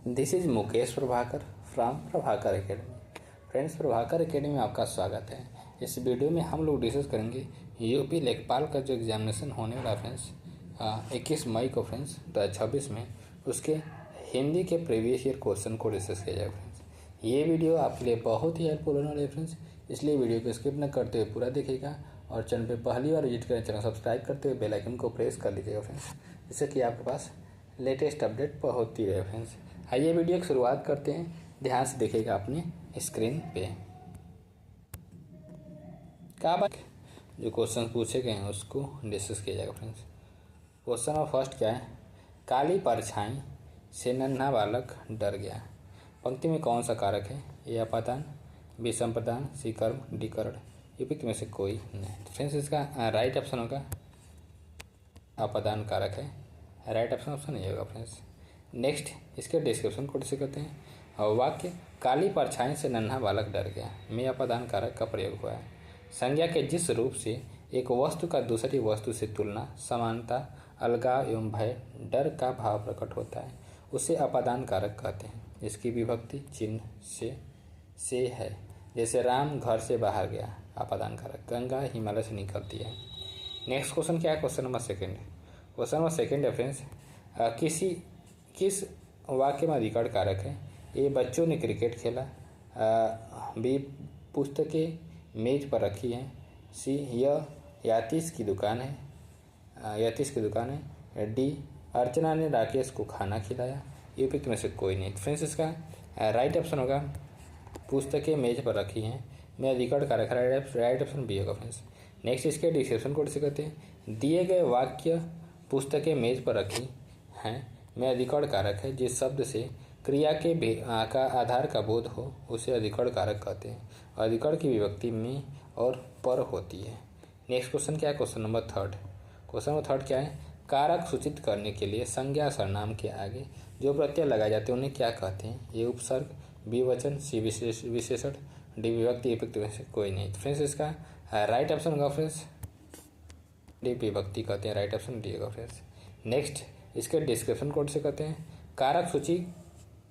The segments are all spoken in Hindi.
This is Mukesh Prabhakar from Prabhakar academy. Friends, Prabhakar academy में आपका स्वागत है। इस वीडियो में हम लोग डिस्कस करेंगे यूपी लेखपाल का जो एग्जामिनेशन होने वाला फ्रेंड्स 21 मई को फ्रेंड्स 2026 में, उसके हिंदी के प्रीवियस ईयर क्वेश्चन को डिस्कस किया जाएगा फ्रेंड्स। ये वीडियो आपके लिए बहुत ही हेल्पफुल होने वाली है फ्रेंड्स, इसलिए वीडियो को स्किप न करते हुए पूरा देखिएगा और चैनल पर पहली बार विजिट करें चैनल सब्सक्राइब करते हुए बेल आइकन को प्रेस कर लीजिएगा फ्रेंड्स, जिससे कि आपके पास लेटेस्ट अपडेट होती रहे फ्रेंड्स। आइए वीडियो की शुरुआत करते हैं। ध्यान से देखिएगा अपने स्क्रीन पे। क्या बात जो क्वेश्चन पूछे गए हैं उसको डिस्कस किया जाएगा फ्रेंड्स। क्वेश्चन नंबर फर्स्ट क्या है? काली परछाई से नन्हा बालक डर गया। पंक्ति में कौन सा कारक है? ए अपादान, बी संप्रदान, सी कर्म, डी करण। उपयुक्त में से कोई नहीं। फ्रेंड्स, इसका राइट ऑप्शन होगा अपादान कारक है। राइट ऑप्शन नहीं होगा फ्रेंड्स। नेक्स्ट, इसके डिस्क्रिप्शन को डिस्कस करते हैं। और वाक्य काली परछाई से नन्हा बालक डर गया में अपादान कारक का प्रयोग हुआ है। संज्ञा के जिस रूप से एक वस्तु का दूसरी वस्तु से तुलना, समानता, अलगाव एवं भय, डर का भाव प्रकट होता है, उसे अपादान कारक कहते हैं। इसकी विभक्ति चिन्ह से है। जैसे राम घर से बाहर गया, अपादान कारक। गंगा हिमालय से निकलती है। नेक्स्ट क्वेश्चन क्या है? Question number second. Question number second है फ्रेंड्स, किस वाक्य में अधिकरण कारक है? ए बच्चों ने क्रिकेट खेला, बी पुस्तकें मेज पर रखी हैं, सी यह यातिश की दुकान है, डी अर्चना ने राकेश को खाना खिलाया। ये उपयुक्त में से कोई नहीं। फ्रेंड्स, इसका राइट ऑप्शन होगा पुस्तकें मेज पर रखी हैं में अधिकरण कारक है। राइट ऑप्शन बी होगा फ्रेंड्स। नेक्स्ट, इसके डिस्क्रिप्शन को डिस्कस करते हैं। दिए गए वाक्य पुस्तकें मेज पर रखी हैं में अधिकरण कारक है। जिस शब्द से क्रिया के का आधार का बोध हो उसे अधिकरण कारक कहते हैं। अधिकरण की विभक्ति में और पर होती है। नेक्स्ट क्वेश्चन क्या है? Question number third. Question number third क्या है? कारक सूचित करने के लिए संज्ञा सर्वनाम के आगे जो प्रत्यय लगाए जाते हैं उन्हें क्या कहते हैं? ए उपसर्ग, बी वचन, सी विशेषण, डी विभक्ति। उपयुक्त में से कोई नहीं। फ्रेंड्स, इसका राइट ऑप्शन होगा फ्रेंड्स डी विभक्ति कहते हैं। राइट ऑप्शन डी होगा फ्रेंड्स। नेक्स्ट, इसके डिस्क्रिप्शन कोड से कहते हैं कारक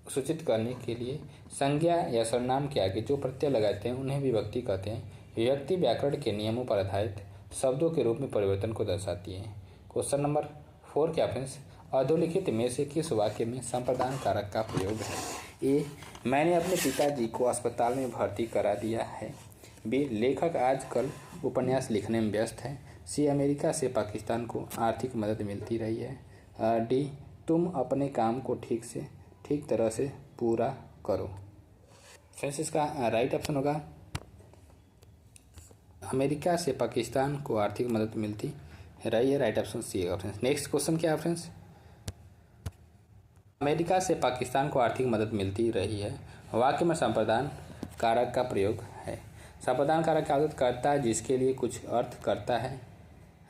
सूचित करने के लिए संज्ञा या सर्वनाम के आगे जो प्रत्यय लगाते हैं उन्हें विभक्ति कहते हैं। विभक्ति व्याकरण के नियमों पर आधारित शब्दों के रूप में परिवर्तन को दर्शाती है। क्वेश्चन नंबर 4 क्या फ्रेंड्स? अधोलिखित में से किस वाक्य में संप्रदान कारक का प्रयोग है? ए मैंने अपने पिताजी को अस्पताल में भर्ती करा दिया है, बी लेखक आजकल उपन्यास लिखने में व्यस्त है, सी अमेरिका से पाकिस्तान को आर्थिक मदद मिलती रही है, डी तुम अपने काम को ठीक तरह से पूरा करो। फ्रेंड्स, इसका राइट ऑप्शन होगा अमेरिका से पाकिस्तान को आर्थिक मदद मिलती रही है। राइट ऑप्शन सी होगा फ्रेंड्स। नेक्स्ट क्वेश्चन क्या है फ्रेंड्स? अमेरिका से पाकिस्तान को आर्थिक मदद मिलती रही है वाक्य में संप्रदान कारक का प्रयोग है। संप्रदान कारक का अर्थ करता है जिसके लिए कुछ अर्थ करता है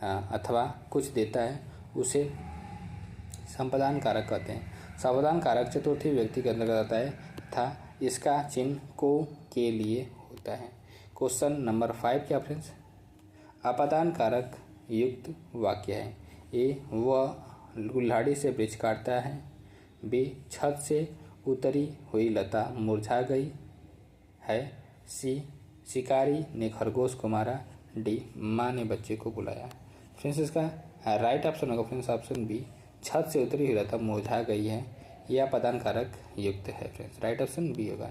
अथवा कुछ देता है, उसे संप्रदान कारक कहते हैं। संप्रदान कारक चतुर्थी व्यक्ति के अंतर्गत आता है तथा इसका चिन्ह को के लिए होता है। क्वेश्चन नंबर 5 क्या फ्रेंड्स? अपादान कारक युक्त वाक्य है। ए वह कुल्हाड़ी से वृक्ष काटता है, बी छत से उतरी हुई लता मुरझा गई है, सी शिकारी ने खरगोश को मारा, डी माँ ने बच्चे को बुलाया। फ्रेंड्स, इसका राइट ऑप्शन होगा फ्रेंड्स ऑप्शन बी छत से उतरी हुई लता मुरझा गई है। यह अपादान कारक युक्त है फ्रेंड्स। राइट ऑप्शन बी होगा।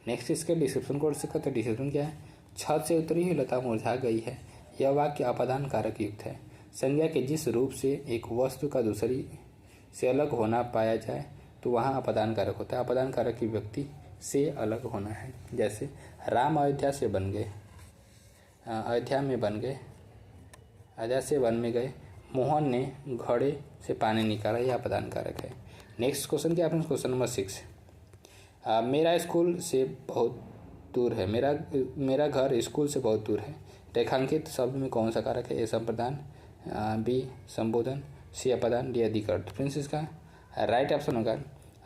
नेक्स्ट, इसके डिस्क्रिप्शन को डिस्कस करते हैं। डिस्क्रिप्शन क्या है? छत से उतरी हुई लता मुरझा गई है यह वाक्य अपादान कारक युक्त है। संज्ञा के जिस रूप से एक वस्तु का दूसरी से अलग होना पाया जाए तो वहाँ अपादान कारक होता है। अपादान कारक की व्यक्ति से अलग होना है। जैसे राम अयोध्या से बन गए, अयोध्या से वन में गए, मोहन ने घड़े से पानी निकाला, यह अपादान कारक है। नेक्स्ट क्वेश्चन क्या है? Question number 6। मेरा स्कूल से बहुत दूर है, मेरा घर स्कूल से बहुत दूर है। रेखांकित शब्द में कौन सा कारक है? ए संप्रदान, बी संबोधन, सी अपादान, डी अधिकरण। फ्रेंड्स, इसका राइट ऑप्शन होगा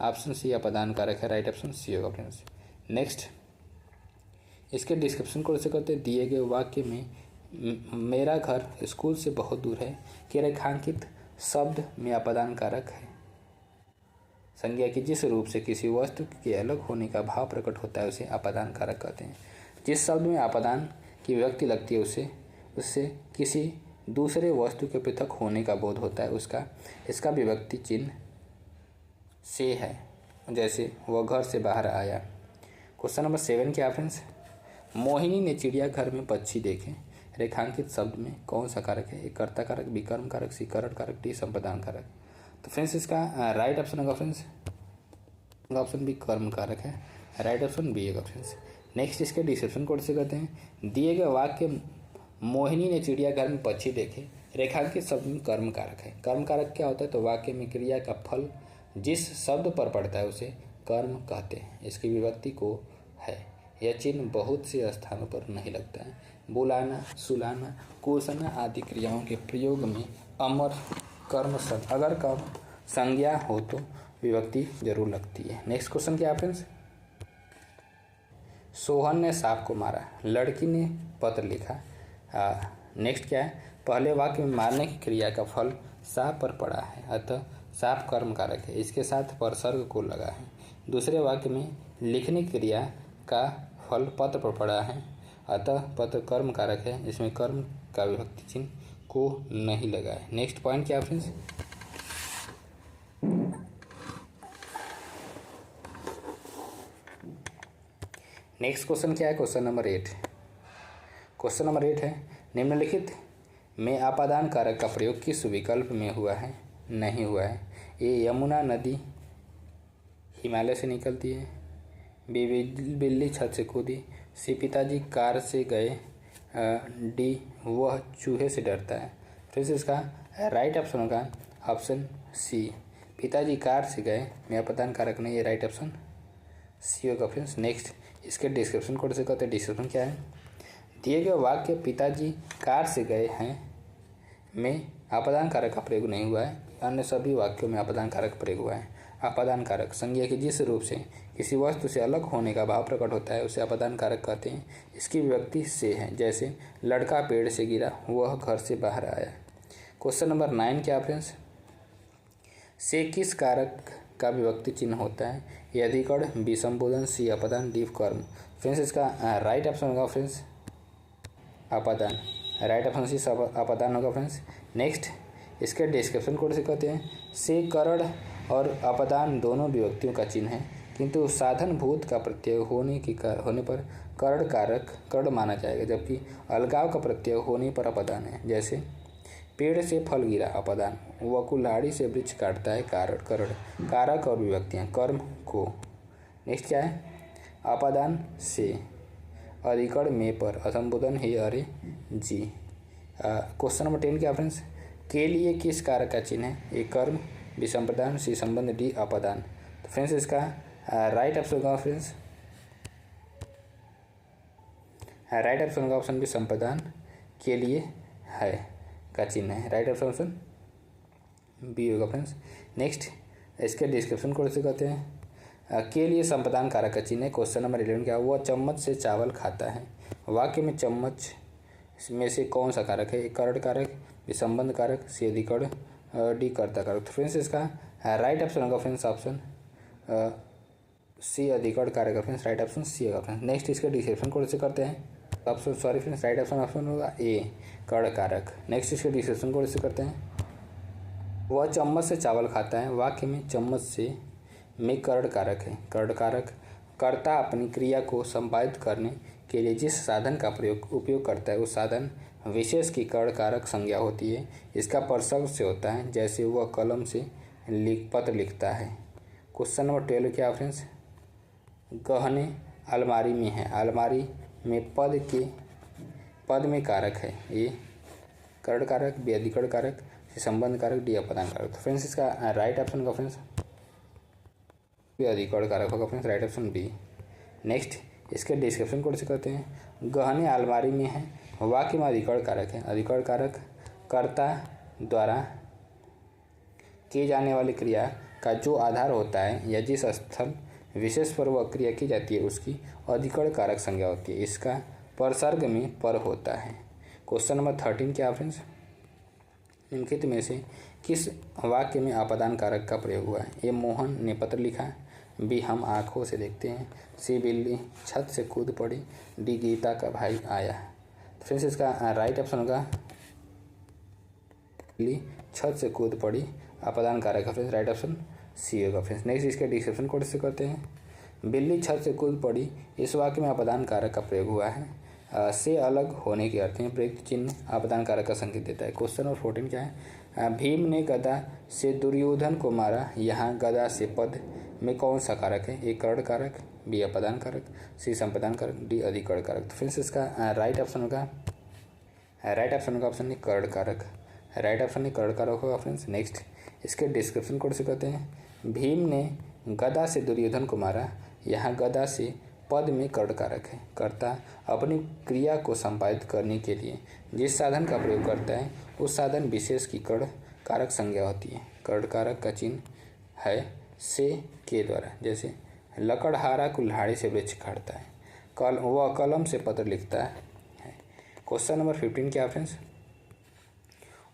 ऑप्शन सी अपादान कारक है। राइट ऑप्शन सी होगा फ्रेंड्स। नेक्स्ट, इसके डिस्क्रिप्शन को ऐसे करते दिए गए वाक्य में मेरा घर स्कूल से बहुत दूर है कि रेखांकित शब्द में अपादान कारक है। संज्ञा के जिस रूप से किसी वस्तु के अलग होने का भाव प्रकट होता है उसे अपादान कारक कहते हैं। जिस शब्द में अपादान की विभक्ति लगती है उससे किसी दूसरे वस्तु के पृथक होने का बोध होता है इसका विभक्ति चिन्ह से है। जैसे वह घर से बाहर आया। क्वेश्चन नंबर 7 क्या फ्रेंड्स? मोहिनी ने चिड़ियाघर में पक्षी देखे। रेखांकित शब्द में कौन सा कारक है? ए कर्ता कारक, बी कर्म कारक, सी करण कारक, डी संप्रदान कारक। तो फ्रेंड्स इसका राइट ऑप्शन होगा फ्रेंड्स ऑप्शन बी कर्म कारक है। राइट ऑप्शन बी होगा फ्रेंड्स। नेक्स्ट इसके डिस्क्रिप्शन कोड से कहते हैं दिए गए वाक्य मोहिनी ने चिड़ियाघर में पक्षी देखे। रेखांकित शब्द में कर्म कारक है। कर्म कारक क्या होता है? तो वाक्य में क्रिया का फल जिस शब्द पर पड़ता है उसे कर्म कहते हैं। इसकी विभक्ति को है। यह चिन्ह बहुत से स्थानों पर नहीं लगता है। बुलाना, सुलाना, कोसना आदि क्रियाओं के प्रयोग में अमर कर्म शब्द अगर कर्म संज्ञा हो तो विभक्ति जरूर लगती है। नेक्स्ट क्वेश्चन क्या है फ्रेंड्स? सोहन ने सांप को मारा। लड़की ने पत्र लिखा। नेक्स्ट क्या है? पहले वाक्य में मारने की क्रिया का फल सांप पर पड़ा है, अतः सांप कर्म कारक है। इसके साथ परसर्ग को लगा है। दूसरे वाक्य में लिखने की क्रिया का फल पत्र पर पड़ा है, अतः पत्र कर्म कारक है। इसमें कर्म का विभक्ति चिन्ह को नहीं लगा है। नेक्स्ट पॉइंट क्या फ्रेंड्स? नेक्स्ट क्वेश्चन क्या है? Question number 8। क्वेश्चन नंबर 8 है निम्नलिखित में अपादान कारक का प्रयोग किस विकल्प में हुआ है? नहीं हुआ है। ए यमुना नदी हिमालय से निकलती है। बी बिल्ली छत से कूदी। सी पिताजी कार से गए। डी वह चूहे से डरता है। फिर इसका राइट ऑप्शन होगा ऑप्शन सी पिताजी कार से गए में अपादान कारक नहीं है। राइट ऑप्शन सी होगा फ्रेंड्स। नेक्स्ट इसके डिस्क्रिप्शन कोड से कहते हैं। डिस्क्रिप्शन क्या है? दिए गए वाक्य पिताजी कार से गए हैं में अपादान कारक का प्रयोग नहीं हुआ है। अन्य सभी वाक्यों में अपादान कारक प्रयोग हुआ है। अपादान कारक संज्ञा के जिस रूप से किसी वस्तु से अलग होने का भाव प्रकट होता है उसे अपादान कारक कहते हैं। इसकी विभक्ति से है। जैसे लड़का पेड़ से गिरा, वह घर से बाहर आया। क्वेश्चन नंबर 9 क्या फ्रेंड्स? से किस कारक का विभक्ति चिन्ह होता है? ए अधिकरण, बी संबोधन, सी अपादान, डी कर्म। फ्रेंड्स इसका राइट ऑप्शन होगा फ्रेंड्स अपादान। राइट ऑप्शन सी अपादान होगा फ्रेंड्स। नेक्स्ट इसके डिस्क्रिप्शन कोड से कहते हैं से करण और अपादान दोनों विभक्तियों का चिन्ह है, किंतु साधन भूत का प्रत्यय होने पर करण कारक कर्ण माना जाएगा, जबकि अलगाव का प्रत्यय होने पर अपादान है। जैसे पेड़ से फल गिरा अपादान, वह कुल्हाड़ी से वृक्ष काटता है कारण करण। कारक और विभक्तियाँ कर्म को। नेक्स्ट क्या है? अपादान से अधिकरण में पर असंबोधन है अरे जी। क्वेश्चन नंबर 10 क्या फ्रेंड्स? के लिए किस कारक का चिन्ह है? ए कर्म, बी संप्रदान, सी संबंध, डी अपादान। तो फ्रेंड्स इसका राइट ऑप्शन होगा फ्रेंड्स राइट ऑप्शन होगा ऑप्शन बी संप्रदान के लिए है का चिन्ह है। राइट ऑप्शन बी होगा फ्रेंड्स। नेक्स्ट इसके डिस्क्रिप्शन कोड से कहते हैं के लिए संप्रदान कारक का चिन्ह है। क्वेश्चन नंबर 11 क्या? वह चम्मच से चावल खाता है। वाक्य में चम्मच में से कौन सा कारक है? करण कारक, बी संबंध कारक, सी अधिकरण, डी कर्ता कारक। तो फ्रेंड्स इसका राइट ऑप्शन होगा फ्रेंड्स ऑप्शन सी अधिकरण कारक। फ्रेंड्स राइट ऑप्शन सी होगा फ्रेंड्स। नेक्स्ट इसके डिस्क्रिप्शन कोड से करते हैं ऑप्शन फ्रेंड्स राइट ऑप्शन होगा ए कर्ण कारक। नेक्स्ट इसके डिस्क्रिप्शन कोड से करते हैं वह चम्मच से चावल खाता है। वाक्य में चम्मच से में कर्ण कारक है। कर्ण कारक कर्ता अपनी क्रिया को संपादित करने के लिए जिस साधन का उपयोग करता है उस साधन विशेष की कर्ण कारक संज्ञा होती है। इसका परसर्ग से होता है। जैसे वह कलम से पत्र लिखता है। क्वेश्चन नंबर 12 क्या फ्रेंड्स? गहने अलमारी में है। अलमारी में पद में कारक है। ए कर्ण कारक, बी अधिकरण कारक, सी संबंध कारक, डी अपादान कारक। तो फ्रेंड्स इसका राइट ऑप्शन होगा फ्रेंड्स बी अधिकरण कारक होगा friends. Right option B. Next इसके डिस्क्रिप्शन कोड से कहते हैं गहने अलमारी में है। वाक्य में अधिकरण कारक है। अधिकरण कारक कर्ता द्वारा की जाने वाली क्रिया का जो आधार होता है या जिस स्थल विशेष पर वह क्रिया की जाती है उसकी अधिकरण कारक संज्ञा होती है। इसका परसर्ग में पर होता है। क्वेश्चन नंबर 13 क्या फ्रेंड्स? निम्नलिखित में से किस वाक्य में अपादान कारक का प्रयोग हुआ है? ए मोहन ने पत्र लिखा, बी हम आँखों से देखते हैं, सी बिल्ली छत से कूद पड़ी, डी गीता का भाई आया। तो फ्रेंड्स इसका राइट ऑप्शन होगा बिल्ली छत से कूद पड़ी, अपादान कारक है फ्रेंड्स, राइट ऑप्शन सी होगा फ्रेंड्स। नेक्स्ट इसके डिस्क्रिप्शन कोड से करते हैं। बिल्ली छत से कूद पड़ी इस वाक्य में अपादान कारक का प्रयोग हुआ है। से अलग होने के अर्थ में प्रयुक्त चिन्ह अपादान कारक का संकेत देता है। क्वेश्चन नंबर 14 क्या है? भीम ने गदा से दुर्योधन को मारा, यहाँ गदा से पद में कौन सा कारक है? ए कर्ण कारक, बी अपादान कारक, सी संपादान कारक, डी अधिकरण कारक। तो फ्रेंड्स इसका राइट ऑप्शन होगा ऑप्शन ए कर्ण कारक, राइट ऑप्शन ए कर्ण कारक होगा फ्रेंड्स। नेक्स्ट इसके डिस्क्रिप्शन कोड से कहते हैं। भीम ने गदा से दुर्योधन को मारा, यहाँ गदा से पद में कर्ण कारक है। कर्ता अपनी क्रिया को संपादित करने के लिए जिस साधन का प्रयोग करता है उस साधन विशेष की कर्ण कारक संज्ञा होती है। कर्ण कारक का चिन्ह है से के द्वारा, जैसे लकड़हारा कुल्हाड़ी से वृक्ष काटता है, वह कलम से पत्र लिखता है। क्वेश्चन नंबर 15 क्या फ्रेंड्स?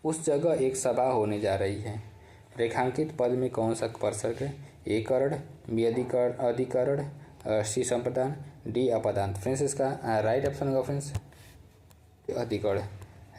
उस जगह एक सभा होने जा रही है, रेखांकित पद में कौन सा परसर्ग है? ए कर्ण, बी अधिकरण, सी संप्रदान, डी अपादान। फ्रेंड्स इसका राइट ऑप्शन होगा फ्रेंड्स अधिकरण,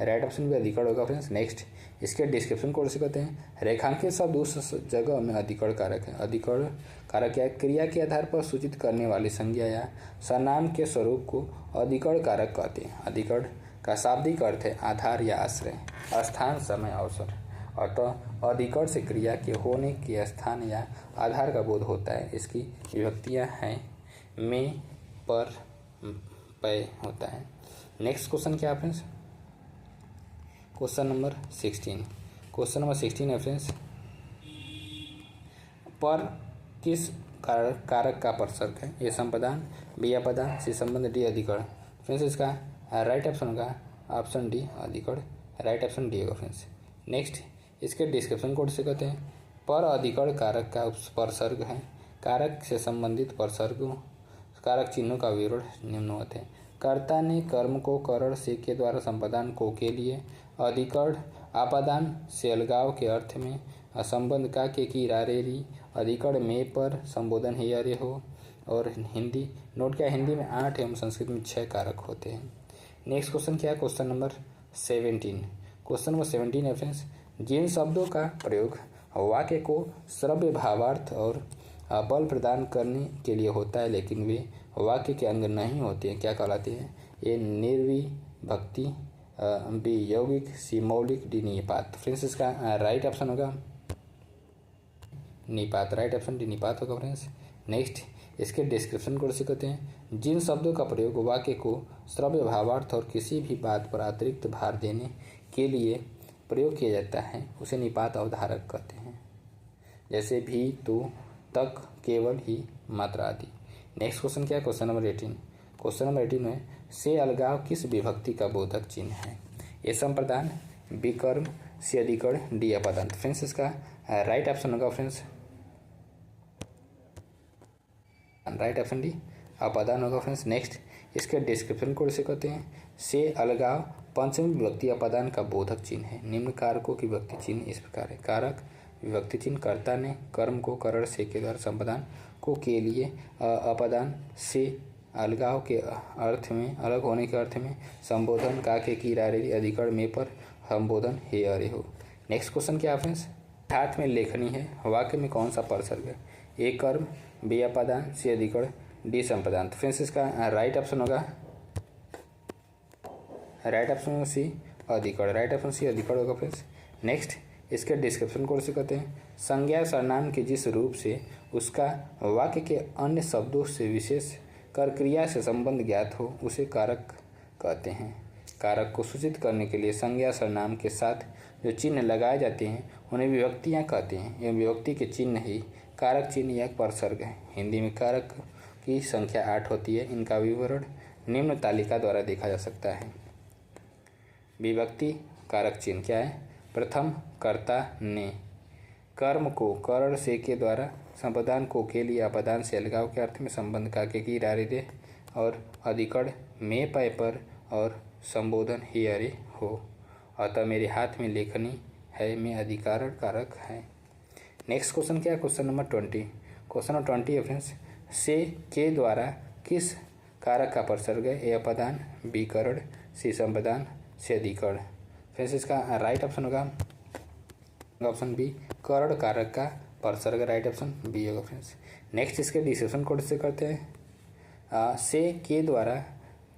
राइट ऑप्शन भी अधिकरण होगा फ्रेंड्स। नेक्स्ट इसके डिस्क्रिप्शन कोड से कहते हैं। रेखांकित शब्द उस जगह में अधिकरण कारक है। अधिकरण कारक क्या है? क्रिया के आधार पर सूचित करने वाली संज्ञा या सर्वनाम के स्वरूप को अधिकरण कारक कहते हैं। अधिकरण का शाब्दिक अर्थ है आधार या आश्रय, स्थान, समय, अवसर। अतः अधिकरण से क्रिया के होने के स्थान या आधार का बोध होता है। इसकी विभक्तियाँ हैं में, पर, पे होता है। नेक्स्ट क्वेश्चन क्या है फ्रेंड्स? क्वेश्चन नंबर 16 है फ्रेंड्स। पर किस कारक का परसर्ग है? ए संपादान, बी अपादान, सी संबंध, डी अधिकरण। फ्रेंड्स इसका राइट ऑप्शन होगा ऑप्शन डी अधिकरण, राइट ऑप्शन डी होगा फ्रेंड्स। नेक्स्ट इसके डिस्क्रिप्शन कोड से कहते हैं। पर अधिकरण कारक का परसर्ग है। कारक से संबंधित परसर्गों कारक चिन्हों का विवरण निम्नवत है। कर्ता ने कर्म को करण से के द्वारा संपादन को के लिए, अधिकरण आपादान से अलगाव के अर्थ में, संबंध का के की रारेरी, अधिकरण में पर संबोधन हे अरे हो। और हिंदी नोट क्या, हिंदी में 8 एवं संस्कृत में 6 कारक होते हैं। नेक्स्ट क्वेश्चन क्या है? क्वेश्चन नंबर 17 है फ्रेंड्स। जिन शब्दों का प्रयोग वाक्य को श्रव्य भावार्थ और बल प्रदान करने के लिए होता है लेकिन वे वाक्य के अंग नहीं होते हैं, क्या कहलाते हैं? ए निर्विभक्ति, बी यौगिक, सी मौलिक, डी निपात। फ्रेंड्स इसका राइट ऑप्शन होगा निपात, राइट ऑप्शन डी निपात होगा फ्रेंड्स। नेक्स्ट इसके डिस्क्रिप्शन को से कहते हैं। जिन शब्दों का प्रयोग वाक्य को श्रव्य भावार्थ और किसी भी बात पर अतिरिक्त भार देने के लिए प्रयोग किया जाता है उसे निपात अवधारक कहते हैं, जैसे भी, तू, तक, केवल, ही, मात्रा आदि। नेक्स्ट क्वेश्चन क्या है? क्वेश्चन नंबर 18 में से अलगाव किस विभक्ति का बोधक चिन्ह है? ए संप्रदान, बी कर्म, सी अधिकरण, डी अपादान। फ्रेंड्स इसका राइट ऑप्शन होगा फ्रेंड्स राइट ऑप्शन डी अपादान होगा फ्रेंड्स। नेक्स्ट इसके डिस्क्रिप्शन कोड से कहते हैं। से अलगाव पंचमी विभक्ति अपादान का बोधक चिन्ह है। निम्न कारकों की विभक्ति चिन्ह इस प्रकार है। कारक विभक्ति चिन्ह कर्ता ने कर्म को करण से के द्वारा संपादन को के लिए, अपादान से अलगाव के अर्थ में, अलग होने के अर्थ में, संबोधन का के की रारेरी, अधिकरण में पर संबोधन हे अरे हो। नेक्स्ट क्वेश्चन क्या है फ्रेंड्स? हाथ में लेखनी है, वाक्य में कौन सा परसर्ग है? ए कर्म, बी अपादान, सी अधिकरण, डी संपादन। तो फ्रेंड्स इसका राइट ऑप्शन होगा सी अधिकरण, राइट ऑप्शन सी अधिकरण होगा फ्रेंड्स। नेक्स्ट इसके डिस्क्रिप्शन कोड से कहते हैं। संज्ञा सर्वनाम के जिस रूप से उसका वाक्य के अन्य शब्दों से विशेष कर क्रिया से संबंध ज्ञात हो उसे कारक कहते हैं। कारक को सूचित करने के लिए संज्ञा सर्वनाम के साथ जो चिन्ह लगाए जाते हैं उन्हें विभक्तियाँ कहते हैं। यह विभक्ति के चिन्ह ही कारक चिन्ह या परसर्ग है। हिंदी में कारक की संख्या 8 होती है। इनका विवरण निम्न तालिका द्वारा देखा जा सकता है। विभक्ति कारक चिन्ह क्या है? प्रथम, कर्ता ने कर्म को करण से के द्वारा संपादन को के लिए, अपादान से अलगाव के अर्थ में, संबंध का के की रारेरे, और अधिकरण में पय पर, और संबोधन ही अरे हो। अतः मेरे हाथ में लेखनी है में अधिकरण कारक है। नेक्स्ट क्वेश्चन क्या है, क्वेश्चन नंबर 20। क्वेश्चन नंबर 20 है फ्रेंड्स, से के द्वारा किस कारक का प्रसर्ग है? ए अपदान, बी करण, सी संपदान, सी अधिकरण। फ्रेंड्स इसका राइट ऑप्शन होगा ऑप्शन बी, करण कारक का प्रसर्ग, राइट ऑप्शन बी होगा फ्रेंड्स। नेक्स्ट इसके डिस्क्रिप्शन कोड से करते हैं। से के द्वारा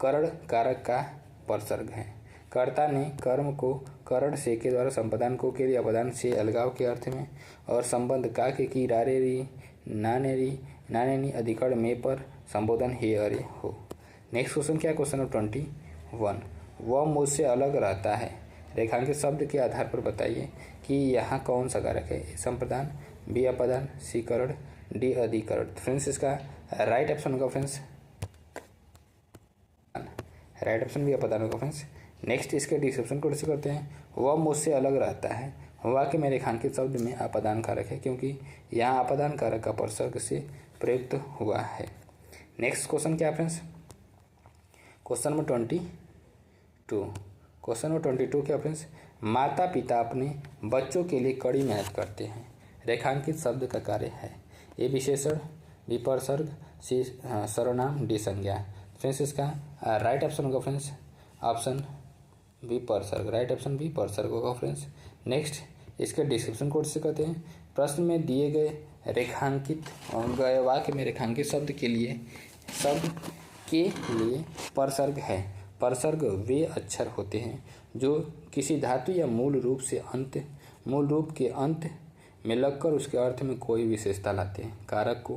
करण कारक का प्रसर्ग है। कर्ता ने कर्म को करण से के द्वारा संपदान को के लिए अपदान से अलगाव के अर्थ में और संबंध का के की रारे री नाने नी अधिकरण में पर संबोधन हे अरे हो। नेक्स्ट क्वेश्चन क्या है, क्वेश्चन नंबर 21। वह मुझसे अलग रहता है, रेखांकित शब्द के आधार पर बताइए कि यहाँ कौन सा कारक है? ए संपदान, बी अपदान, सी करण, डी अधिकरण। फ्रेंड्स इसका राइट ऑप्शन होगा फ्रेंड्स, राइट ऑप्शन भी अपदान होगा फ्रेंड्स। नेक्स्ट इसके डिस्क्रिप्शन को कैसे करते हैं। वह मुझसे अलग रहता है, वाक्य में रेखांकित शब्द में अपदान कारक है क्योंकि यहाँ अपदान कारक का प्रसर्ग से प्रयुक्त हुआ है। नेक्स्ट क्वेश्चन क्या है friends, question number 22। Question number 22 क्या फ्रेंड्स, माता पिता अपने बच्चों के लिए कड़ी मेहनत करते हैं, रेखांकित शब्द का कार्य है। ए विशेषण, बी प्रसर्ग, सी सर्वनाम, डी संज्ञा। फ्रेंड्स इसका राइट ऑप्शन होगा फ्रेंड्स ऑप्शन बी प्रसर्ग, राइट ऑप्शन बी प्रसर्ग होगा फ्रेंड्स। नेक्स्ट इसके डिस्क्रिप्शन कोड से कहते हैं, प्रश्न में दिए गए रेखांकित गए वाक्य में रेखांकित शब्द के लिए प्रसर्ग है। प्रसर्ग वे अक्षर होते हैं जो किसी धातु या मूल रूप के अंत में लगकर उसके अर्थ में कोई विशेषता लाते हैं। कारक को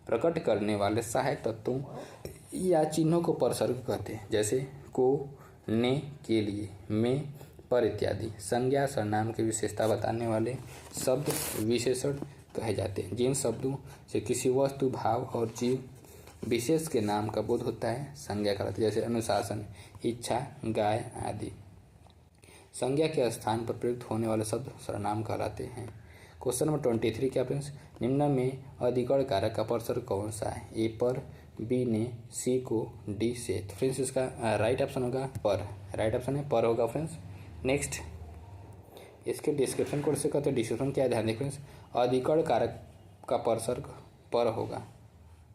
प्रकट करने वाले सहायक तत्वों या चिन्हों को प्रसर्ग कहते हैं, जैसे को, ने, के लिए, में, पर इत्यादि। संज्ञा सर्वनाम की विशेषता बताने वाले शब्द विशेषण कहे जाते हैं। जिन शब्दों से किसी वस्तु, भाव और जीव विशेष के नाम का बोध होता है संज्ञा कहलाती है, जैसे अनुशासन, इच्छा, गाय आदि। संज्ञा के स्थान पर प्रयुक्त होने वाले शब्द सर्वनाम कहलाते हैं। क्वेश्चन नंबर 23 क्या फ्रेंड्स, निम्न में अधिकरण कारक का प्रसर्ग कौन सा है? ए पर, बी ने, सी को, डी से। तो फ्रेंड्स इसका राइट ऑप्शन होगा पर, राइट ऑप्शन है पर होगा फ्रेंड्स। नेक्स्ट इसके डिस्क्रिप्शन कोड से कहते हैं, डिस्क्रिप्शन क्या है ध्यान दें फ्रेंड्स, अधिकरण कारक का प्रसर्ग पर होगा,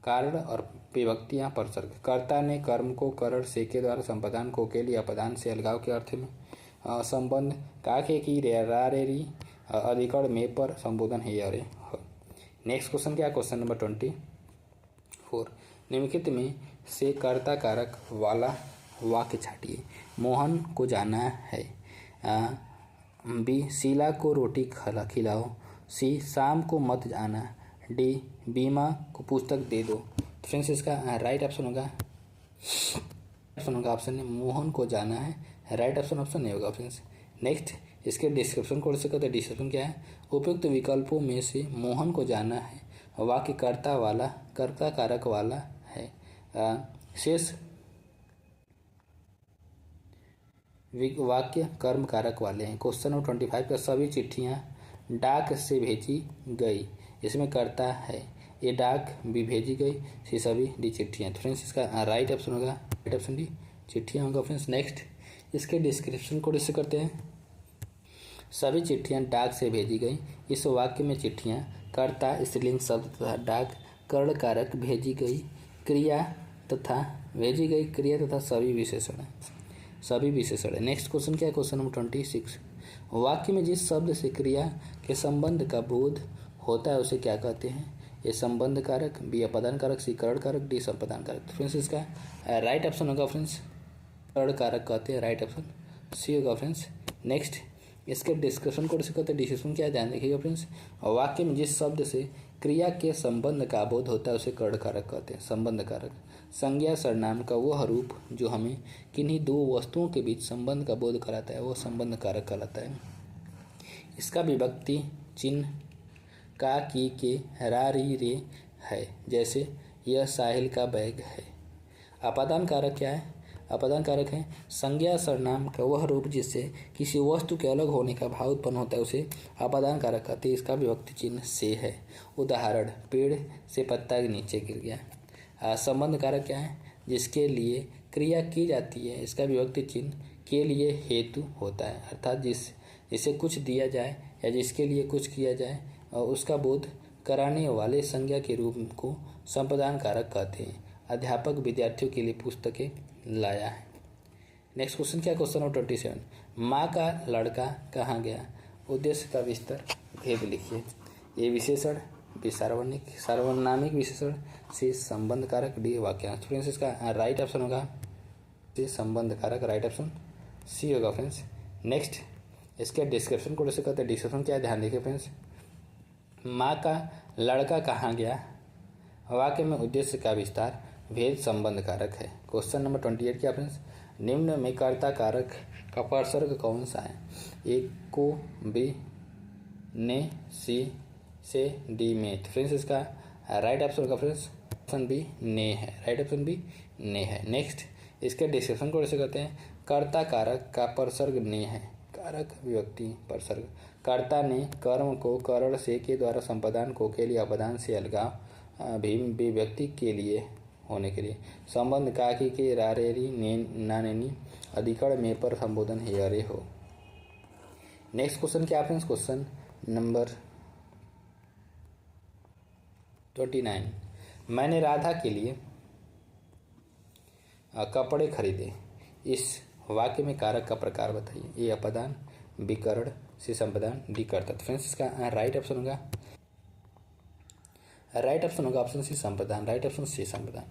कारण और विभक्तियाँ प्रसर्ग। कर्ता ने कर्म को करण से के द्वारा संपदान को के लिए अपदान से अलगाव के अर्थ में संबंध काके की रारेरी अधिकरण में पर संबोधन है अरे हो। नेक्स्ट क्वेश्चन क्या है, क्वेश्चन नंबर 24। निम्नलिखित में से कर्ता कारक वाला वाक्य छाटिए। मोहन को जाना है, बी शीला को रोटी खिलाओ, सी शाम को मत जाना, डी बीमा को पुस्तक दे दो। फ्रेंड्स इसका राइट ऑप्शन होगा ऑप्शन ए, मोहन को जाना है, राइट ऑप्शन ए होगा फ्रेंड्स। नेक्स्ट इसके डिस्क्रिप्शन कोड से कहते हैं, डिस्क्रिप्शन क्या है, उपयुक्त विकल्पों में से मोहन को जाना है वाक्य कर्ता कारक वाला है, शेष वाक्य कर्म कारक वाले हैं। क्वेश्चन नंबर 25 का सभी चिट्ठियाँ डाक से भेजी गई, इसमें कर्ता है, ये डाक भी भेजी गई, सी सभी, डी चिट्ठियाँ। तो फ्रेंड्स इसका राइट ऑप्शन होगा, राइट ऑप्शन डी चिट्ठियाँ होगा फ्रेंड्स। नेक्स्ट इसके डिस्क्रिप्शन कोड इससे करते हैं, सभी चिट्ठियाँ डाक से भेजी गई, इस वाक्य में चिट्ठियाँ कर्ता स्त्रीलिंग शब्द तथा डाक कर्ण कारक भेजी गई क्रिया तथा सभी विशेषण है। नेक्स्ट क्वेश्चन क्या है, क्वेश्चन नंबर 26। वाक्य में जिस शब्द से क्रिया के संबंध का बोध होता है उसे क्या कहते हैं? ए संबंध कारक, बी अपदान कारक, सी करण कारक, डी संपदान कारक। तो फ्रेंड्स इसका राइट ऑप्शन होगा फ्रेंड्स करण कारक कहते हैं, राइट ऑप्शन सी होगा फ्रेंड्स। नेक्स्ट इसके डिस्क्रिप्शन कोड से कहते हैं, डिस्क्रिप्शन क्या है ध्यान रखिएगा फ्रेंड्स, वाक्य में जिस शब्द से क्रिया के संबंध का बोध होता है उसे कर्ण कारक कहते हैं, संबंध कारक। संज्ञा सर्वनाम का वह रूप जो हमें किन्हीं दो वस्तुओं के बीच संबंध का बोध कराता है वो संबंध कारक कहलाता है। इसका विभक्ति चिन्ह का, की, के, रा, री, रे है, जैसे यह साहिल का बैग है। अपादान कारक क्या है? अपादान कारक है संज्ञा सर्वनाम का वह रूप जिससे किसी वस्तु के अलग होने का भाव उत्पन्न होता है उसे अपादान कारक कहते हैं। इसका विभक्ति चिन्ह से है। उदाहरण, पेड़ से पत्ता के नीचे गिर गया। संबंध कारक क्या है? जिसके लिए क्रिया की जाती है, इसका विभक्ति चिन्ह के लिए हेतु होता है, अर्थात जिसे कुछ दिया जाए या जिसके लिए कुछ किया जाए और उसका बोध कराने वाले संज्ञा के रूप को संप्रदान कारक कहते हैं। अध्यापक विद्यार्थियों के लिए पुस्तकें लाया है। नेक्स्ट क्वेश्चन क्या, क्वेश्चन नंबर 27, माँ का लड़का कहाँ गया? उद्देश्य का विस्तार भेद लिखिए। ये विशेषण बी सार्वनामिक विशेषण, सी संबंध कारक, डी वाक्यांश। फ्रेंड्स इसका राइट ऑप्शन होगा सी संबंध कारक, राइट ऑप्शन सी होगा फ्रेंड्स। नेक्स्ट इसके डिस्क्रिप्शन को कैसे कहते हैं, डिस्क्रिप्शन क्या है ध्यान देखिए फ्रेंड्स। माँ का लड़का कहाँ गया, वाक्य में उद्देश्य का विस्तार, भेद संबंध कारक है। क्वेश्चन नंबर 28 क्या फ्रेंड्स, निम्न में कर्ता कारक का परसर्ग कौन सा है? ए को, बी ने, सी से, डी में। फ्रेंड्स इसका राइट ऑप्शन होगा फ्रेंड्स ऑप्शन बी ने है, राइट ऑप्शन बी ने है। नेक्स्ट इसके डिस्क्रिप्शन को कैसे कहते हैं, कर्ता कारक का परसर्ग ने है, कारक विभक्ति परसर्ग। कर्ता ने कर्म को करण से के द्वारा संपादन को के लिए अपदान से अलगाव भी व्यक्ति के लिए होने के लिए संबंध काकी के रारेरी ने नानेनी अधिकड़ में पर संबोधन हेयरे हो। नेक्स्ट क्वेश्चन क्या फ्रेंड्स, क्वेश्चन नंबर 29, मैंने राधा के लिए कपड़े खरीदे। इस वाक्य में कारक का प्रकार बताइए। ए अपदान, बी करण, सी संपादन, डी कर्ता। फ्रेंड्स इसका राइट ऑप्शन होगा ऑप्शन सी संपादन, राइट ऑप्शन सी संपादन।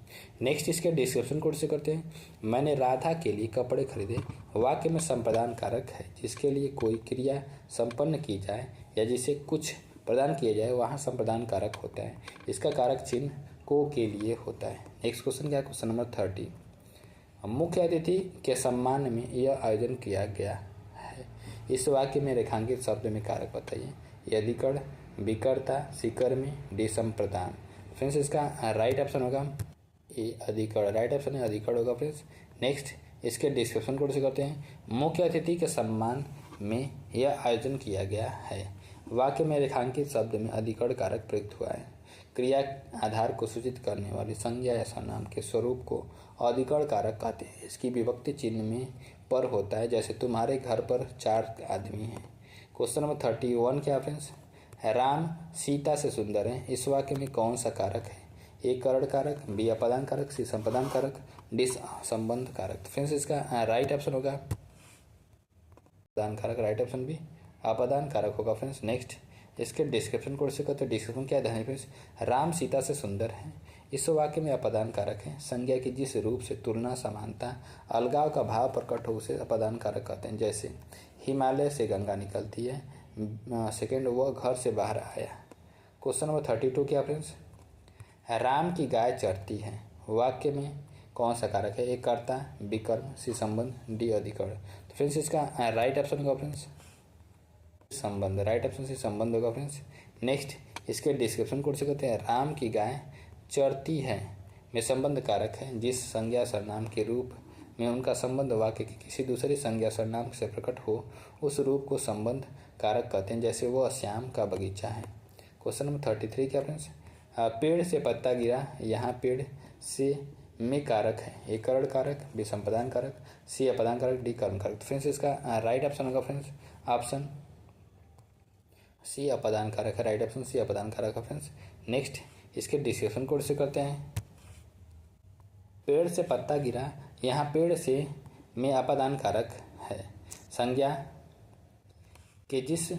नेक्स्ट इसके डिस्क्रिप्शन कोड से करते हैं। मैंने राधा के लिए कपड़े खरीदे, वाक्य में संपादन कारक है, जिसके लिए कोई क्रिया संपन्न की जाए या जिसे कुछ प्रदान किया जाए वहाँ संपादन कारक होता है। इसका कारक चिन्ह को के लिए होता है। नेक्स्ट क्वेश्चन क्या है, क्वेश्चन नंबर 30, मुख्य अतिथि के सम्मान में यह आयोजन किया गया है। इस वाक्य में रेखांकित शब्द में कारक बताइए। ये अधिकरण, बी कर्ता, सी कर्मी, डी संप्रदान। फ्रेंड्स इसका राइट ऑप्शन होगा ए अधिकरण, राइट ऑप्शन है अधिकरण होगा फ्रेंड्स। नेक्स्ट इसके डिस्क्रिप्शन को से करते हैं। मुख्य अतिथि के सम्मान में यह आयोजन किया गया है। वाक्य में रेखांकित शब्द में अधिकरण कारक प्रयुक्त हुआ है। क्रिया आधार को सूचित करने वाली संज्ञा या सर्वनाम के स्वरूप को अधिकरण कारक कहते हैं। इसकी विभक्ति चिन्ह में पर होता है, जैसे तुम्हारे घर पर 4 आदमी हैं। क्वेश्चन नंबर 31 क्या फ्रेंड्स, राम सीता से सुंदर है। इस वाक्य में कौन सा कारक है? ए करण कारक, बी अपदान कारक, सी संपादन कारक, डी संबंध कारक। फ्रेंड्स इसका राइट ऑप्शन होगा अपदान कारक, राइट ऑप्शन बी अपदान कारक होगा फ्रेंड्स। नेक्स्ट इसके डिस्क्रिप्शन को से कहते हैं। डिस्क्रिप्शन क्या है फ्रेंड्स, राम सीता से सुंदर है। इस वाक्य में अपदान कारक है। संज्ञा की जिस रूप से तुलना, समानता, अलगाव का भाव प्रकट हो उसे अपदान कारक कहते हैं। जैसे हिमालय से गंगा निकलती है, सेकेंड वह घर से बाहर आया। क्वेश्चन नंबर 32 क्या फ्रेंड्स, राम की गाय चरती है। वाक्य में कौन सा कारक है? ए कर्ता, बी कर्म, सी संबंध, डी अधिकरण। तो फ्रेंड्स इसका राइट ऑप्शन होगा फ्रेंड्स संबंध, राइट ऑप्शन से संबंध होगा फ्रेंड्स। नेक्स्ट इसके डिस्क्रिप्शन कोड से कहते हैं। राम की गाय चरती है में संबंध कारक है। जिस संज्ञा सर्वनाम के रूप में उनका संबंध वाक्य के किसी दूसरी संज्ञा सर्वनाम से प्रकट हो उस रूप को संबंध कारक कहते हैं। जैसे वह श्याम का बगीचा है। क्वेश्चन नंबर 33 क्या फ्रेंड्स, पेड़ से पत्ता गिरा। यहाँ पेड़ से में कारक है। ए करण कारक, बी संपादन कारक, सी अपदान कारक, डी कर्म कारक। फ्रेंड्स इसका राइट ऑप्शन होगा फ्रेंड्स ऑप्शन सी अपदान कारक है, राइट ऑप्शन सी अपदान कारक है फ्रेंड्स। नेक्स्ट इसके डिस्क्रिप्शन कोड से करते हैं। पेड़ से पत्ता गिरा, यहाँ पेड़ से में अपदान कारक है। संज्ञा के जिस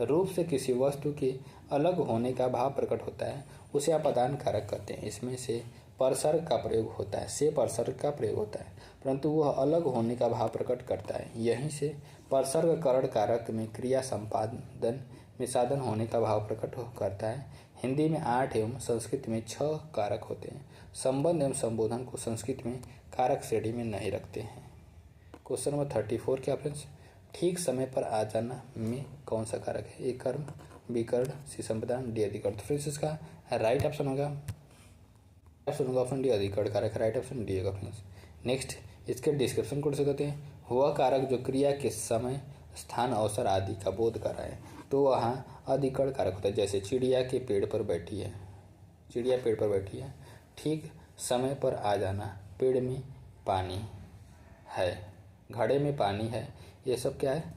रूप से किसी वस्तु के अलग होने का भाव प्रकट होता है उसे अपदान कारक कहते हैं। इसमें से परसर्ग का प्रयोग होता है, से परसर्ग का प्रयोग होता है, परंतु वह अलग होने का भाव प्रकट करता है। यहीं से परसर्ग करण कारक में क्रिया संपादन में साधन होने का भाव प्रकट करता है। हिंदी में 8 एवं संस्कृत में 6 कारक होते हैं। संबंध एवं संबोधन को संस्कृत में कारक श्रेणी में नहीं रखते हैं। क्वेश्चन नंबर 34 क्या फ्रेंड्स, ठीक समय पर आ जाना में कौन सा कारक है? ए कर्म, बी कर्ण, सी संपादन, डी अधिकरण। तो फ्रेंड्स इसका राइट ऑप्शन होगा ऑप्शन डी अधिकरण कारक, राइट ऑप्शन डी होगा फ्रेंड्स। नेक्स्ट इसके डिस्क्रिप्शन को से कहते हैं। वह कारक जो क्रिया के समय, स्थान, अवसर आदि का बोध कराए तो वहाँ अधिकरण कारक होता है। जैसे चिड़िया के पेड़ पर बैठी है, चिड़िया पेड़ पर बैठी है। ठीक समय पर आ जाना, पेड़ में पानी है, घड़े में पानी है, ये सब क्या है?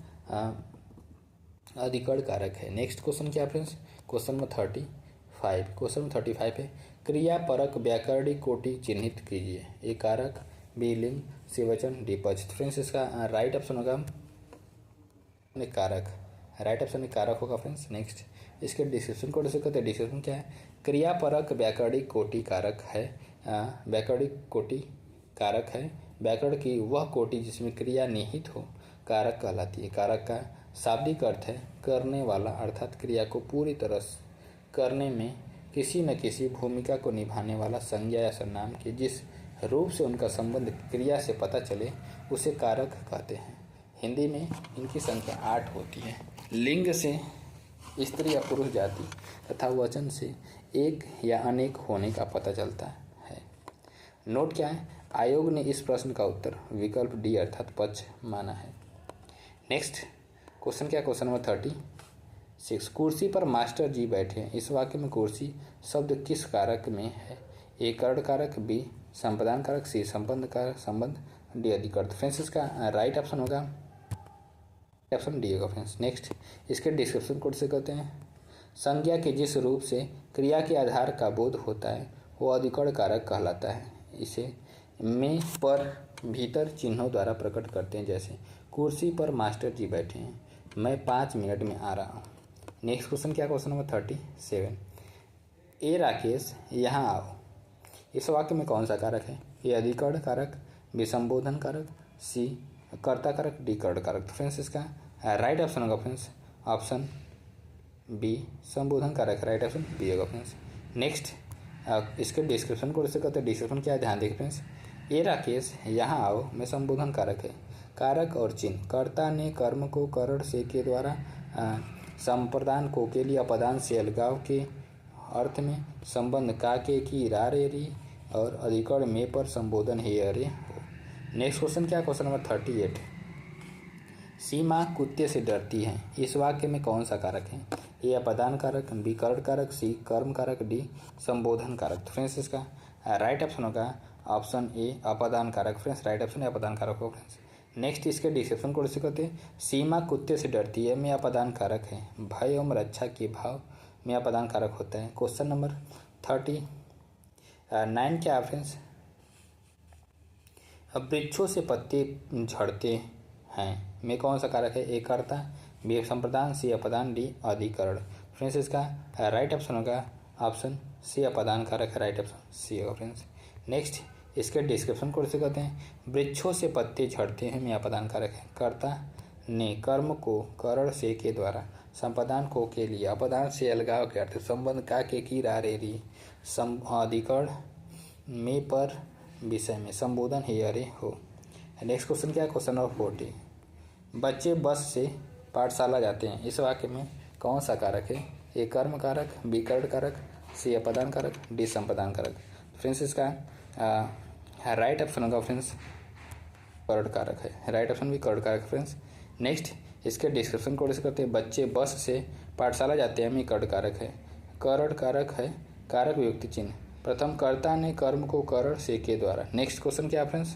अधिकरण कारक है। नेक्स्ट क्वेश्चन क्या friends, question number 35। Question number 35 है, क्रियापरक व्याकरणिक कोटि चिन्हित कीजिए। ए कारक, बी लिंग, सी वचन, डी पद। फ्रेंड्स इसका राइट ऑप्शन होगा कारक, राइट ऑप्शन में कारक होगा फ्रेंड्स। नेक्स्ट इसके डिस्क्रिप्शन को डिस्कस करते हैं। डिस्क्रिप्शन क्या है, क्रियापरक व्याकरणिक कोटि कारक है, व्याकरणिक कोटि कारक है। व्याकरण की वह कोटि जिसमें क्रिया निहित हो कारक कहलाती है। कारक का शाब्दिक अर्थ है करने वाला, अर्थात क्रिया को पूरी तरह करने में किसी न किसी भूमिका को निभाने वाला संज्ञा या सर्वनाम के जिस रूप से उनका संबंध क्रिया से पता चले उसे कारक कहते हैं। हिंदी में इनकी संख्या 8 होती है। लिंग से स्त्री या पुरुष जाति तथा वचन से एक या अनेक होने का पता चलता है। नोट क्या है, आयोग ने इस प्रश्न का उत्तर विकल्प डी अर्थात पक्ष माना है। नेक्स्ट क्वेश्चन क्या, क्वेश्चन नंबर 36। कुर्सी पर मास्टर जी बैठे हैं। इस वाक्य में कुर्सी शब्द किस कारक में है? ए कर्ण कारक, बी संप्रदान कारक, सी संबंध कारक संबंध, डी अधिकरण। फ्रेंड्स इसका राइट ऑप्शन होगा ऑप्शन डी होगा फ्रेंड्स। नेक्स्ट इसके डिस्क्रिप्शन कोड से कहते हैं, संज्ञा के जिस रूप से क्रिया के आधार का बोध होता है वो अधिकरण कारक कहलाता है। इसे में पर भीतर चिन्हों द्वारा प्रकट करते हैं, जैसे कुर्सी पर मास्टर जी बैठे हैं, मैं 5 मिनट में आ रहा हूँ। नेक्स्ट क्वेश्चन क्या, क्वेश्चन नंबर 37। ए राकेश यहाँ आओ। इस वाक्य में कौन सा कारक है? ए अधिकरण कारक, बी संबोधन कारक, सी कर्ता कारक, डी कर्ण कारक। फ्रेंड्स इसका राइट ऑप्शन होगा फ्रेंड्स ऑप्शन बी संबोधन कारक, राइट ऑप्शन बी होगा फ्रेंड्स। नेक्स्ट इसके डिस्क्रिप्शन को इससे कहते हैं। डिस्क्रिप्शन क्या है ध्यान देखिए फ्रेंड्स। ए राकेश यहाँ आओ में संबोधन कारक है। कारक और चिन्ह, कर्ता ने कर्म को करण से के द्वारा, संप्रदान को के लिए अपदान से अलगाव के अर्थ में, संबंध का के की रा रे री और अधिकरण में पर संबोधन हे अरे हो। नेक्स्ट क्वेश्चन क्या, क्वेश्चन नंबर 38। सीमा कुत्ते से डरती है। इस वाक्य में कौन सा कारक है? ए अपदान कारक, बी कर्ण कारक, सी कर्म कारक, डी संबोधन कारक। फ्रेंड्स इसका राइट ऑप्शन होगा ऑप्शन ए अपदान कारक। फ्रेंड्स राइट ऑप्शन है अपदान कारक हो फ्रेंड्स। नेक्स्ट इसके डिस्क्रिप्शन को इससे कहते हैं, सीमा कुत्ते से डरती है में अपदान कारक है। भय एवं रक्षा के भाव में अपदान कारक होता है। क्वेश्चन नंबर 39 क्या फ्रेंड्स, वृक्षों से पत्ते झड़ते हैं में कौन सा कारक है? ए कर्ता, बी संप्रदान, सी अपदान, डी अधिकरण। फ्रेंड्स इसका राइट ऑप्शन होगा ऑप्शन सी अपदान कारक, राइट ऑप्शन सी होगा फ्रेंड्स। नेक्स्ट इसके डिस्क्रिप्शन को से कहते हैं, वृक्षों से पत्ते झड़ते हैं में अपदान कारक है। कर्ता ने कर्म को करण से के द्वारा, संप्रदान को के लिए, अपदान से अलगाव के अर्थ, संबंध का के की रा रे री, अधिकरण में पर विषय में, संबोधन हे अरे हो। नेक्स्ट क्वेश्चन क्या है, क्वेश्चन नंबर 40। बच्चे बस से पाठशाला जाते हैं। इस वाक्य में कौन सा कारक है? ए कर्म कारक, बी कर्ण कारक, सी अपदान कारक, डी संप्रदान कारक। फ्रेंड्स इसका राइट ऑप्शन होगा फ्रेंड्स कर्ण कारक है, राइट ऑप्शन भी कर्ण कारक फ्रेंड्स। नेक्स्ट इसके डिस्क्रिप्शन को डिस्कस करते हैं, बच्चे बस से पाठशाला जाते हैं में कर्ण कारक है। कर्ण कारक है कारक विभक्ति चिन्ह, प्रथम कर्ता ने कर्म को करण से के द्वारा। नेक्स्ट क्वेश्चन क्या फ्रेंड्स,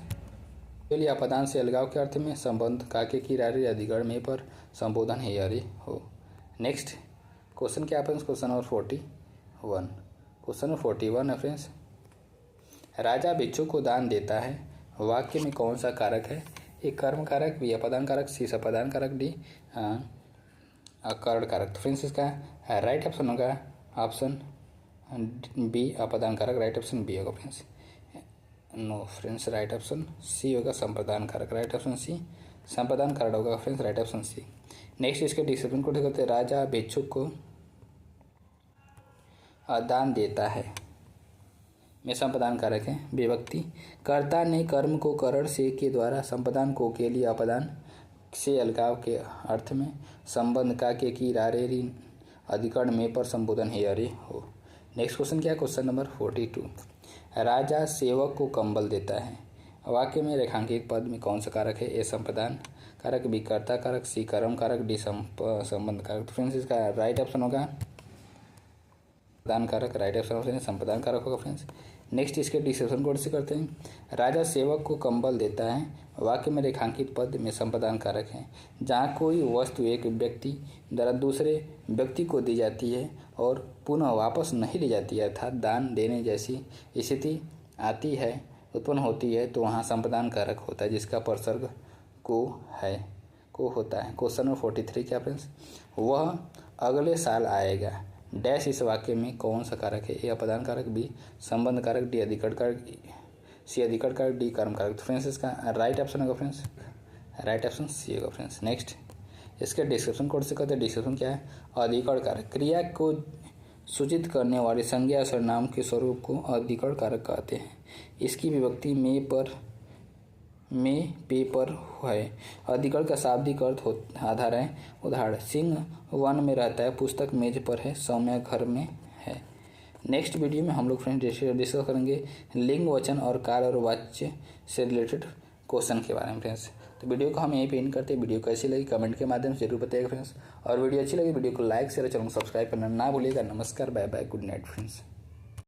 के लिए अपदान से अलगाव के अर्थ में, संबंध काके की रारे अधिकरण में पर संबोधन हे अरे हो। नेक्स्ट क्वेश्चन क्या friends, question number 41। Question number 41 है फ्रेंड्स, राजा भिक्षु को दान देता है। वाक्य में कौन सा कारक है? ए कर्म कारक, बी अपदान कारक, सी संप्रदान कारक, डी कर्ण कारक। फ्रेंड्स इसका राइट ऑप्शन होगा ऑप्शन बी अपदान कारक, राइट ऑप्शन बी होगा friends. No friends right option C होगा संप्रदान कारक, राइट ऑप्शन सी संप्रदान कारक होगा friends, right option C. Next इसके डिस्क्रिप्शन को देखते हैं, राजा भिक्षुक को दान देता है में संप्रदान कारक है विभक्ति, कर्ता ने कर्म को करण से के द्वारा, संप्रदान को के लिए, अपदान से अलगाव के अर्थ में, संबंध का के की रा रे री, अधिकरण में पर संबोधन हे अरे हो। नेक्स्ट क्वेश्चन क्या है, क्वेश्चन नंबर 42। राजा सेवक को कंबल देता है। वाक्य में रेखांकित पद में कौन सा कारक है? ए संप्रदान कारक, बी कर्ता कारक, सी कर्म कारक, डी संबंध कारक। फ्रेंड्स इसका राइट ऑप्शन होगा संप्रदान कारक, राइट ऑप्शन संप्रदान कारक होगा फ्रेंड्स। नेक्स्ट इसके डिस्क्रिप्शन कोड से करते हैं। राजा सेवक को कंबल देता है, वाक्य में रेखांकित पद में संप्रदान कारक है। जहाँ कोई वस्तु एक व्यक्ति द्वारा दूसरे व्यक्ति को दी जाती है और पुनः वापस नहीं ली जाती है, अर्थात दान देने जैसी स्थिति आती है, उत्पन्न होती है, तो वहाँ संप्रदान कारक होता है, जिसका प्रसर्ग को होता है। क्वेश्चन नंबर 43 क्या फ्रेंड्स, वह अगले साल आएगा डैश इस वाक्य में कौन सा कारक है? ए अपदान कारक, बी संबंध कारक, डी अधिकरण कारक, सी अधिकरण कारक, डी कर्म कारक। तो फ्रेंड्स इसका राइट ऑप्शन होगा फ्रेंड्स, राइट ऑप्शन सी होगा फ्रेंड्स। नेक्स्ट इसके डिस्क्रिप्शन कोड से कहते हैं। डिस्क्रिप्शन क्या है? अधिकरण कारक, क्रिया को सूचित करने वाली संज्ञा या सर्वनाम के स्वरूप को अधिकरण कारक कहते हैं। इसकी विभक्ति में पे पर है। अधिकरण का शाब्दिक अर्थ आधार है। उदाहरण, सिंह वन में रहता है, पुस्तक मेज पर है, सौम्या घर में है। नेक्स्ट वीडियो में हम लोग फ्रेंड्स डिस्कस करेंगे लिंग, वचन और काल और वाच्य से रिलेटेड क्वेश्चन के बारे में फ्रेंड्स। तो वीडियो को हम यहीं पे एंड करते हैं। वीडियो कैसी लगी कमेंट के माध्यम से जरूर बताइएगा फ्रेंड्स, और वीडियो अच्छी लगी वीडियो को लाइक शेयर, चैनल को सब्सक्राइब करना ना भूलिएगा। नमस्कार, bye bye, good night friends.